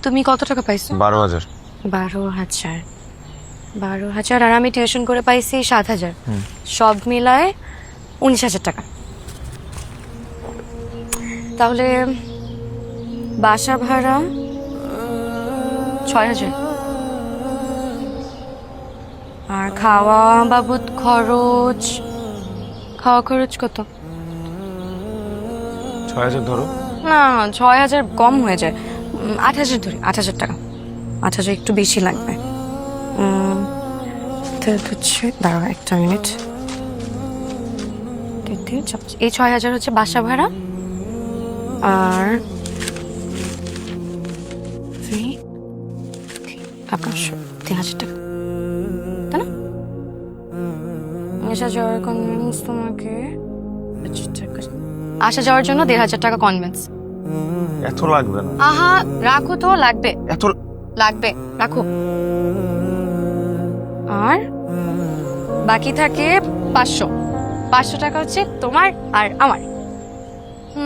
তুমি কত টাকা পাইছো? 12,000। 12,000। 12,000 আর আমি টিউশন করে পাইছি 7,000। সব মিলায় 19,000 টাকা। তাহলে বাসা ভাড়া 6,000 আর খাওয়া বাবদ খরচ কত? 6,000 ধরো। না 6,000 কম হয়ে যায়। 8,000 ধরি, 8,000 টাকা। 8,000 একটু বেশি লাগবে। হচ্ছে দাঁড়াও একটা মিনিট। এই 6,000 হচ্ছে বাসা ভাড়া আর 3,000 টাকা, তাই না? আসা যাওয়ার কনভেন্স তোমাকে আসা যাওয়ার জন্য 1,500 টাকা কনভেন্স। এত লাগবে না। আহা রাখো তো, লাগবে এত লাগবে, রাখো। আর বাকি থাকে 500 টাকা হচ্ছে তোমার আর আমার।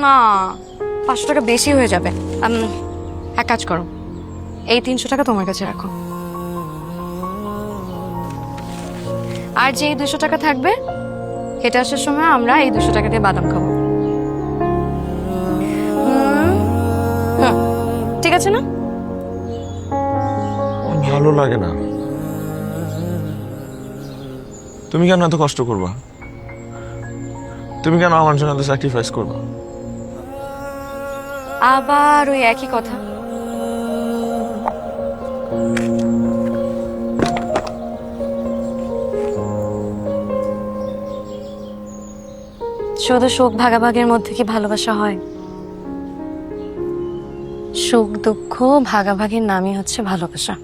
না 500 টাকা বেশি হয়ে যাবে। এক কাজ করো, এই 300 টাকা তোমার কাছে রাখো, আর যে 200 টাকা থাকবে হেঁটে আসার সময় আমরা এই 200 টাকা দিয়ে বাদাম খাবো। ঠিক আছে না? ভালো লাগে না। তুমি কেন এত কষ্ট করবা? তুমি কেন আমার জন্য এত স্যাক্রিফাইস করবা? আবার ওই একই কথা। শুধু সুখ ভাগাভাগির মধ্যে কি ভালোবাসা হয়? সুখ দুঃখ ভাগাভাগির নামই হচ্ছে ভালোবাসা।